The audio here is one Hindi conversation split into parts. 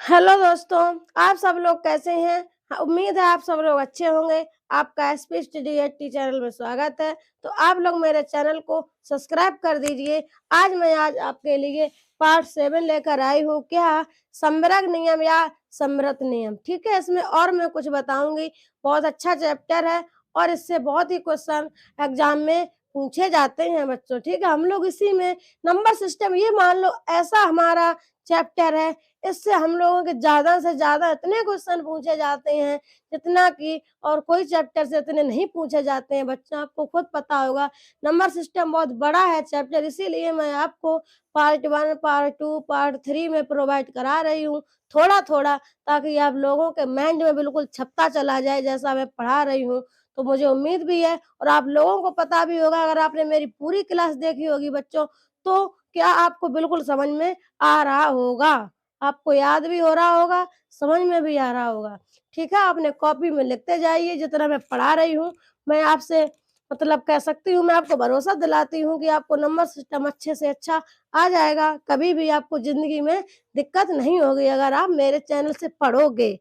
हेलो दोस्तों, आप सब लोग कैसे हैं? उम्मीद है आप सब लोग अच्छे होंगे। आपका एसपी स्टडी 80 चैनल में स्वागत है। तो आप लोग मेरे चैनल को सब्सक्राइब कर दीजिए। आज आपके लिए पार्ट 7 लेकर आई हूँ। क्या? समवर्ग नियम या समवर्त नियम। ठीक है, इसमें और मैं कुछ बताऊंगी। बहुत अच्छा चैप्टर है और इससे बहुत ही क्वेश्चन एग्जाम में पूछे जाते हैं बच्चों। ठीक है, हम लोग इसी में नंबर सिस्टम, ये मान लो ऐसा हमारा चैप्टर है, इससे हम लोगों के ज़्यादा से ज़्यादा इतने क्वेश्चन पूछे जाते हैं जितना कि और कोई चैप्टर से इतने नहीं पूछे जाते हैं। बच्चों, आपको खुद पता होगा नंबर सिस्टम बहुत बड़ा है चैप्टर, इसीलिए मैं आपको पार्ट 1, पार्ट 2, पार्ट 3 में प्रोवाइड करा रही हूँ थोड़ा-थोड़ा, ताकि आप लोगों के माइंड में बिल्कुल छपता चला जाए जैसा मैं पढ़ा रही हूँ। तो मुझे उम्मीद भी है और आप लोगों को पता भी होगा, अगर आपने मेरी पूरी क्लास देखी होगी बच्चों, तो क्या आपको बिल्कुल समझ में आ रहा होगा। आपको याद भी हो रहा होगा, समझ में भी आ रहा होगा। ठीक है, अपने कॉपी में लिखते जाइए जितना मैं पढ़ा रही हूँ। मैं आपसे मतलब कह सकती हूँ, मैं आपको भरोसा दिलाती हूँ कि आपको नंबर सिस्टम अच्छे से अच्छा आ जाएगा। कभी भी आपको ज़िंदगी में दिक्कत नहीं होगी अगर आप मेरे चैनल से पढ़ोगे,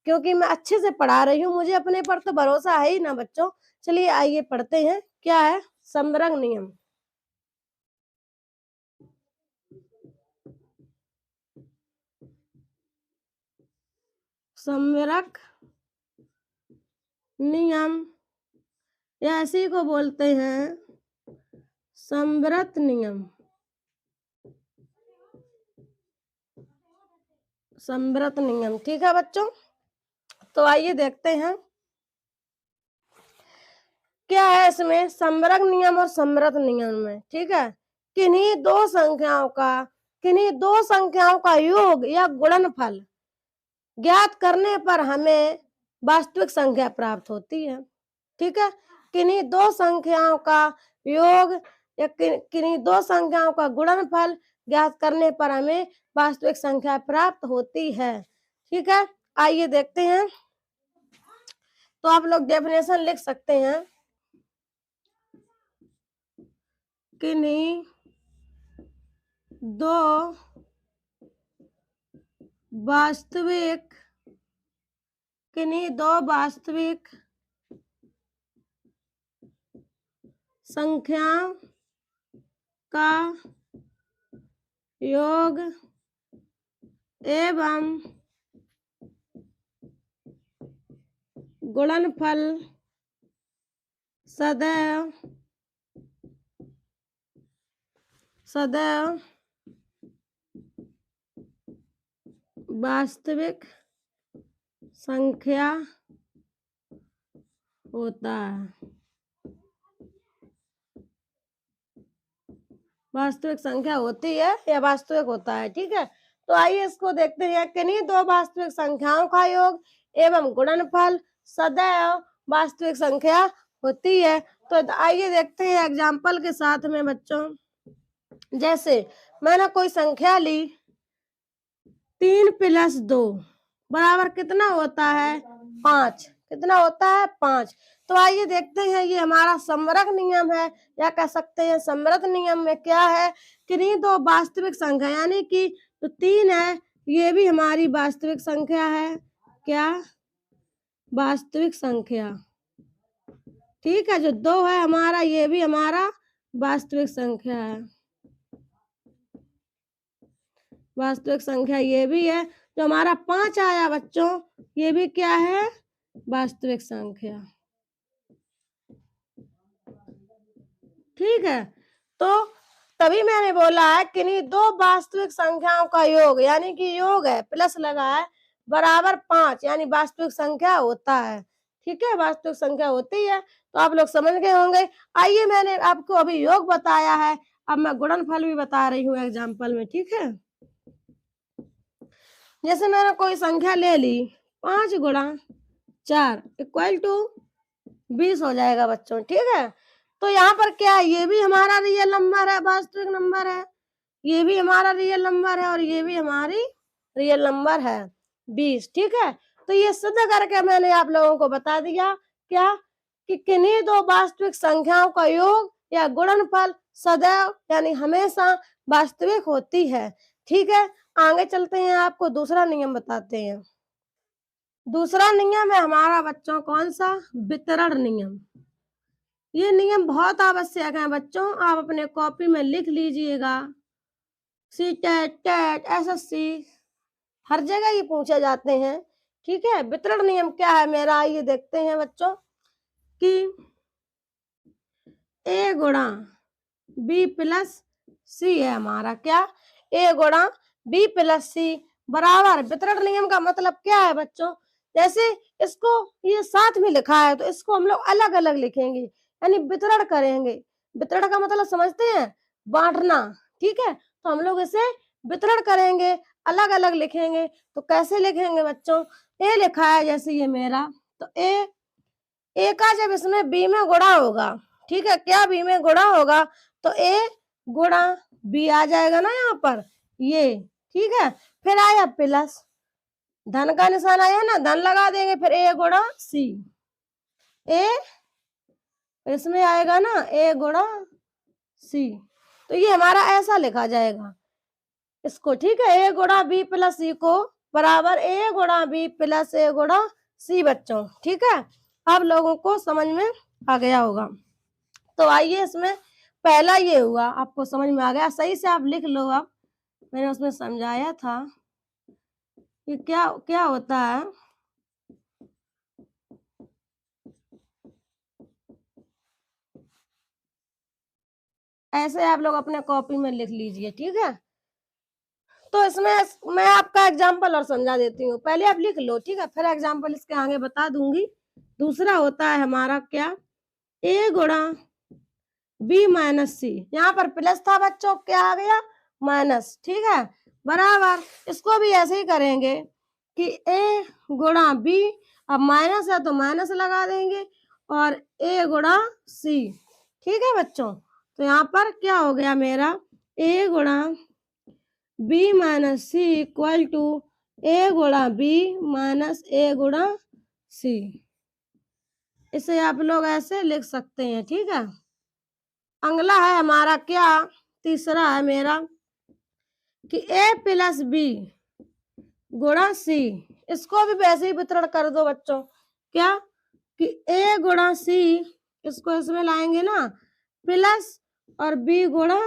क्योंकि मैं अच्छे से पढ़ा रही हूँ। मुझे अपने पर तो भरोसा है ही ना बच्चों। चलिए आइए पढ़ते हैं। क्या है? समवर्ग नियम। समवर्ग नियम या इसी को बोलते हैं समवर्त नियम। समवर्त नियम, ठीक है बच्चों। तो आइए देखते हैं क्या है इसमें समवर्ग नियम और समवर्त नियम में। ठीक है, किन्हीं दो संख्याओं का योग या गुणनफल ज्ञात करने पर हमें वास्तविक संख्या प्राप्त होती है। ठीक है, किन्हीं दो संख्याओं का योग या किन्हीं दो संख्याओं का गुणनफल ज्ञात करने पर हमें वास्तविक संख्या प्राप्त होती है। ठीक है, आइए देखते हैं। तो आप लोग डेफिनेशन लिख सकते हैं। किन्हीं दो वास्तविक संख्या का योग एवं गुणनफल सदैव वास्तविक संख्या होता है। वास्तविक संख्या होती है या वास्तविक होता है। ठीक है, तो आइए इसको देखते हैं। किन्हीं दो वास्तविक संख्याओं का योग एवं गुणनफल सदैव वास्तविक संख्या होती है। तो आइए देखते हैं एग्जाम्पल के साथ में बच्चों। जैसे मैंने कोई संख्या ली, 3 + 2 बराबर कितना होता है? 5। कितना होता है? 5। तो आइए देखते हैं, ये हमारा समवर्ग नियम है या कह सकते हैं समवर्त नियम में क्या है? किन्हीं दो वास्तविक संख्या, यानी कि जो 3 है ये भी हमारी वास्तविक संख्या है। क्या? वास्तविक संख्या। ठीक है, जो 2 है हमारा, ये भी हमारा वास्तविक संख्या है। वास्तविक संख्या ये भी है। जो हमारा 5 आया बच्चों, ये भी क्या है? वास्तविक संख्या। ठीक है, तो तभी मैंने बोला है किन्हीं दो वास्तविक संख्याओं का योग, यानी कि योग है, प्लस लगा है, बराबर 5, यानी वास्तविक संख्या होता है। ठीक है, वास्तविक संख्या होती है। तो आप लोग समझ गए होंगे। आइए, मैंने आपको अभी योग बताया है, अब मैं गुणनफल भी बता रही हूँ एग्जाम्पल में। ठीक है, जैसे मैंने कोई संख्या ले ली, 5 × 4 = 20 हो जाएगा बच्चों। ठीक है, तो यहाँ पर क्या है? ये भी हमारा रियल नंबर है, वास्तविक नंबर है। ये भी हमारा रियल नंबर है और ये भी हमारी रियल नंबर है, 20। ठीक है, तो ये सिद्ध करके मैंने आप लोगों को बता दिया क्या, कि किन्हीं दो वास्तविक संख्याओं का योग या गुणनफल सदैव यानी हमेशा वास्तविक होती है। ठीक है, आगे चलते हैं, आपको दूसरा नियम बताते हैं। दूसरा नियम है हमारा बच्चों कौन सा? वितरण नियम। ये नियम बहुत आवश्यक है बच्चों, आप अपने कॉपी में लिख लीजिएगा। सीटेट, टेट, एसएससी हर जगह ये पूछे जाते हैं, ठीक है। वितरण नियम क्या है मेरा, आइए देखते हैं बच्चों कि ए गुणा बी प्लस सी है हमारा, क्या? ए गुणा बी प्लस सी बराबर, वितरण नियम का मतलब क्या है बच्चों? जैसे इसको ये साथ में लिखा है तो इसको हम लोग अलग अलग लिखेंगे, यानी वितरण करेंगे। वितरण का मतलब समझते हैं? बांटना, ठीक है। तो हम लोग इसे वितरण करेंगे, अलग अलग लिखेंगे। तो कैसे लिखेंगे बच्चों? ए लिखा है जैसे ये मेरा, तो ए का जब इसमें बी में गुणा होगा, ठीक है, क्या बी में गुणा होगा तो ए गुणा बी आ जाएगा ना यहाँ पर, ये ठीक है। फिर आया प्लस, धन का निशान आया ना, धन लगा देंगे, फिर ए गुणा सी, ए इसमें आएगा ना ए गुणा सी, तो ये हमारा ऐसा लिखा जाएगा इसको, ठीक है। ए गुणा बी प्लस सी को बराबर ए गुणा बी प्लस ए गुणा सी बच्चों, ठीक है। अब लोगों को समझ में आ गया होगा। तो आइए, इसमें पहला ये हुआ, आपको समझ में आ गया, सही से आप लिख लो। अब मैंने उसमें समझाया था कि क्या क्या होता है। ऐसे आप लोग अपने कॉपी में लिख लीजिए, ठीक है। तो इसमें मैं आपका एग्जाम्पल और समझा देती हूँ, पहले आप लिख लो, ठीक है, फिर एग्जाम्पल इसके आगे बता दूंगी। दूसरा होता है हमारा क्या? ए गुणा बी माइनस सी, यहाँ पर प्लस था बच्चों, क्या आ गया? माइनस, ठीक है। बराबर, इसको भी ऐसे ही करेंगे कि ए गुणा बी, अब माइनस है तो माइनस लगा देंगे, और ए गुणा सी, ठीक है बच्चों। तो यहाँ पर क्या हो गया मेरा? ए गुणा b minus c equal to a गुणा बी माइनस ए गुणा सी। इसे आप लोग ऐसे लिख सकते हैं, ठीक है। अगला है हमारा क्या? तीसरा है मेरा कि ए प्लस बी गुणा सी, इसको भी वैसे ही वितरण कर दो बच्चों, क्या कि ए गुणा सी, इसको इसमें लाएंगे ना, प्लस और बी गुणा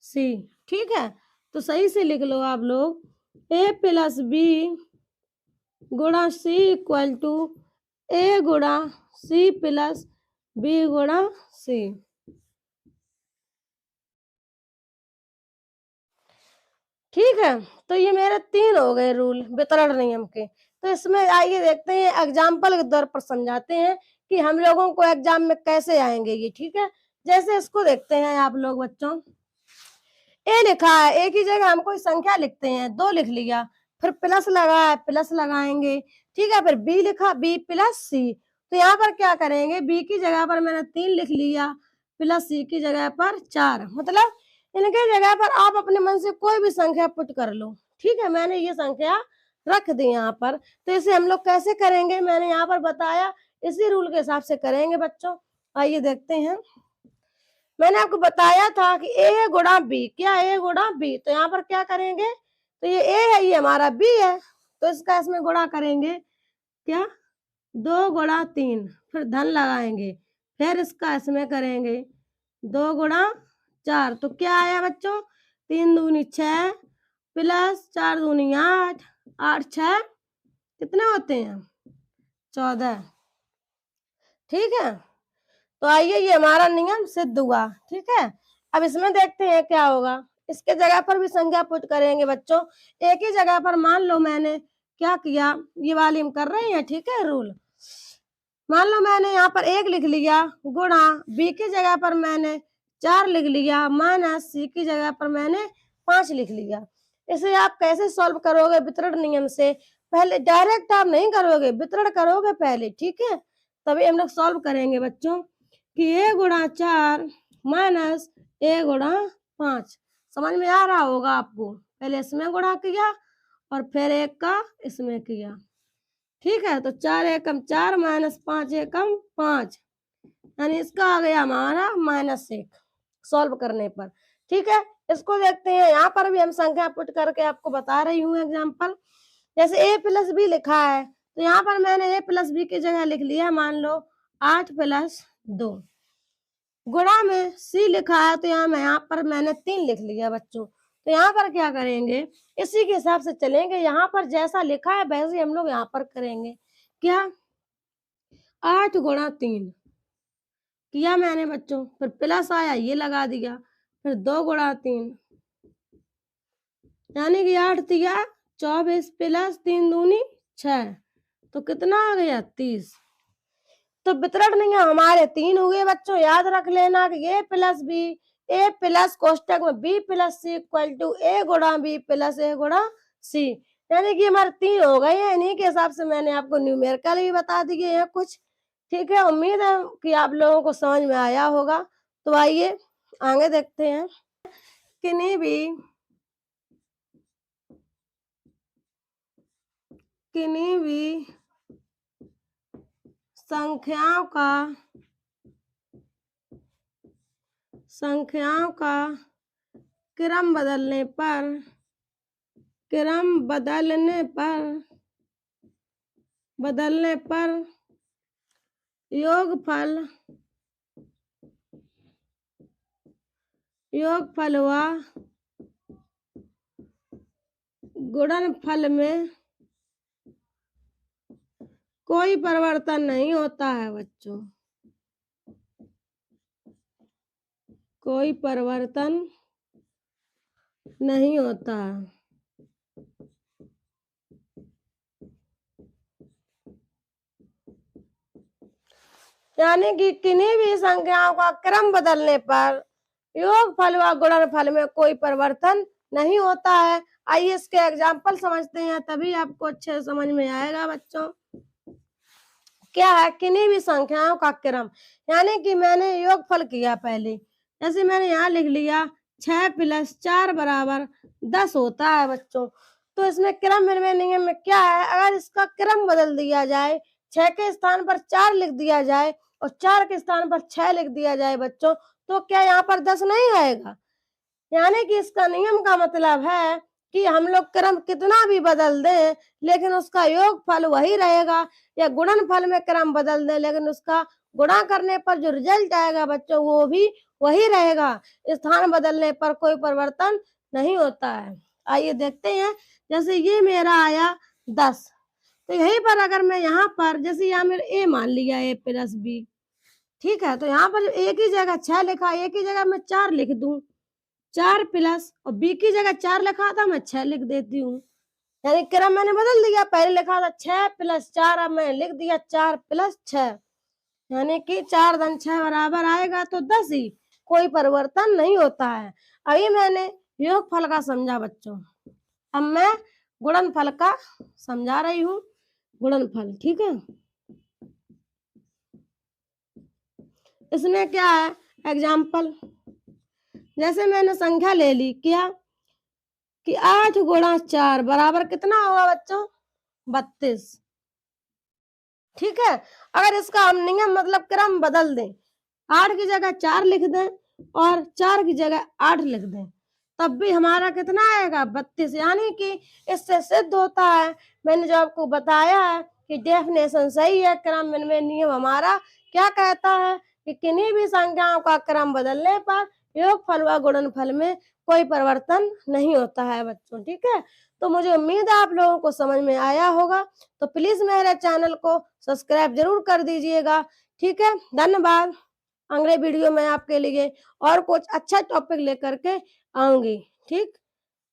सी, ठीक है। तो सही से लिख लो आप लोग, ए प्लस बी गुणा सी इक्वल टू ए गुणा सी प्लस बी गुणा सी। ठीक है, तो ये मेरे 3 हो गए रूल वितरण नियम के। तो इसमें आइए देखते हैं, एग्जाम्पल के तौर पर समझाते हैं कि हम लोगों को एग्जाम में कैसे आएंगे ये, ठीक है। जैसे इसको देखते हैं आप लोग बच्चों, ए लिखा है, ए की जगह हम कोई संख्या लिखते हैं, 2 लिख लिया, फिर प्लस लगा है, प्लस लगाएंगे, ठीक है। फिर बी लिखा, बी प्लस सी, तो यहाँ पर क्या करेंगे? बी की जगह पर मैंने 3 लिख लिया, प्लस सी की जगह पर 4, मतलब इनके जगह पर आप अपने मन से कोई भी संख्या पुट कर लो, ठीक है। मैंने ये संख्या रख दी यहाँ पर, तो इसे हम लोग कैसे करेंगे मैंने यहाँ पर बताया, इसी रूल के हिसाब से करेंगे बच्चों। आइए देखते हैं, मैंने आपको बताया था कि ए गुणा बी, क्या ए गुणा बी, तो यहाँ पर क्या करेंगे? तो ये ए है, ये हमारा बी है, तो इसका इसमें गुणा करेंगे, क्या? 2 गुणा 3, फिर धन लगाएंगे, फिर इसका इसमें करेंगे 2 गुणा 4, तो क्या आया बच्चों? 3 दूनी 6 प्लस 4 दूनी 8, 8 6 कितने होते हैं? 14, ठीक है। तो आइए, ये हमारा नियम सिद्ध हुआ, ठीक है। अब इसमें देखते हैं क्या होगा। इसके जगह पर भी संख्या पुट करेंगे बच्चों, एक ही जगह पर मान लो मैंने क्या किया, ये वाली हम कर रहे हैं, ठीक है, रूल। मान लो मैंने यहाँ पर 1 लिख लिया, गुणा बी की जगह पर मैंने 4 लिख लिया, माइनस सी की जगह पर मैंने 5 लिख लिया। इसे आप कैसे सॉल्व करोगे वितरण नियम से? पहले डायरेक्ट आप नहीं करोगे, वितरण करोगे पहले, ठीक है, तभी हम लोग सॉल्व करेंगे बच्चों। कि ए गुणा 4 माइनस ए गुणा 5, समझ में आ रहा होगा आपको। पहले इसमें गुणा किया और फिर एक का इसमें किया, ठीक है। तो 4 एकम 4 माइनस 5 एकम 5, यानी इसका आ गया हमारा -1 सॉल्व करने पर, ठीक है, इसको देखते हैं। यहाँ पर भी हम संख्या पुट करके आपको बता रही हूँ एग्जाम्पल। जैसे a प्लस बी लिखा है, तो यहाँ पर मैंने a प्लस बी की जगह लिख लिया मान लो 8 प्लस 2। गुणा में c लिखा है, तो यहाँ पर मैंने 3 लिख लिया बच्चों। तो यहाँ पर क्या करेंगे, इसी के हिसाब से चलेंगे। यहाँ पर जैसा लिखा है वैसे हम लोग यहाँ पर करेंगे। क्या 8 गुणा 3 किया मैंने बच्चों, फिर प्लस आया ये लगा दिया, फिर 2 गुणा 3 यानी कि 8 दिया 24 प्लस 3 दूनी 6, तो कितना आ गया 30। तो वितरण नहीं है हमारे 3 हो गए बच्चों। याद रख लेना कि a plus b, a plus कोष्टक में b plus c equal to a गुणा बी प्लस ए गुणा सी, यानी कि हमारे 3 हो गए हैं। इन्हीं के हिसाब से मैंने आपको न्यूमेरिकल भी बता दिए हैं कुछ। ठीक है, उम्मीद है कि आप लोगों को समझ में आया होगा। तो आइए आगे देखते हैं। किन्हीं भी संख्याओं का क्रम बदलने पर योगफल व गुणनफल में कोई परिवर्तन नहीं होता है बच्चों, कोई परिवर्तन नहीं होता। यानी कि किन्हीं भी संख्याओं का क्रम बदलने पर योगफल व गुणनफल में कोई परिवर्तन नहीं होता है। आइए इसके एग्जाम्पल समझते हैं, तभी आपको अच्छे से समझ में आएगा बच्चों। क्या है किन्हीं भी संख्याओं का क्रम, यानी कि मैंने योगफल किया पहले, जैसे मैंने यहाँ लिख लिया 6 प्लस 4 बराबर 10 होता है बच्चों। तो इसमें क्रम नियम में क्या है, अगर इसका क्रम बदल दिया जाए, 6 के स्थान पर 4 लिख दिया जाए और 4 के स्थान पर 6 लिख दिया जाए बच्चों, तो क्या यहाँ पर 10 नहीं आएगा। यानी कि इसका नियम का मतलब है कि हम लोग क्रम कितना भी बदल दें लेकिन उसका योगफल वही रहेगा, या गुणनफल में क्रम बदल दें लेकिन उसका गुणा करने पर जो रिजल्ट आएगा बच्चों वो भी वही रहेगा। स्थान बदलने पर कोई परिवर्तन नहीं होता है। आइए देखते हैं, जैसे ये मेरा आया 10, तो यहीं पर अगर मैं यहाँ पर जैसे यहाँ मेरे ए मान लिया ए प्लस बी, ठीक है, तो यहाँ पर ए की जगह 6 लिखा, ए की जगह मैं 4 लिख दूं, 4 प्लस और बी की जगह 4 लिखा था मैं 6 लिख देती हूँ। यानी क्रम मैंने बदल दिया, पहले लिखा था 6 प्लस 4, अब मैंने लिख दिया 4 प्लस 6, यानी कि 4 धन 6 बराबर आएगा तो 10 ही, कोई परिवर्तन नहीं होता है। अभी मैंने योगफल का समझा बच्चों, अब मैं गुणनफल का समझा रही हूँ। गुणनफल ठीक है, इसमें क्या है एग्जाम्पल, जैसे मैंने संख्या ले ली क्या कि 8 गुणा 4 बराबर कितना होगा बच्चों 32। ठीक है, अगर इसका हम नियम मतलब क्रम बदल दें, 8 की जगह 4 लिख दें और 4 की जगह 8 लिख दें, तब भी हमारा कितना आएगा 32। यानी कि इससे सिद्ध होता है, मैंने जो आपको बताया है कि डेफिनेशन सही है। क्रम में नियम हमारा क्या कहता है कि किन्हीं भी संख्याओं का क्रम बदलने पर योगफल व गुणनफल में कोई परिवर्तन नहीं होता है बच्चों। ठीक है, तो मुझे उम्मीद है आप लोगों को समझ में आया होगा। तो प्लीज मेरे चैनल को सब्सक्राइब जरूर कर दीजिएगा। ठीक है, धन्यवाद। अगले वीडियो में आपके लिए और कुछ अच्छा टॉपिक लेकर के आऊंगी। ठीक।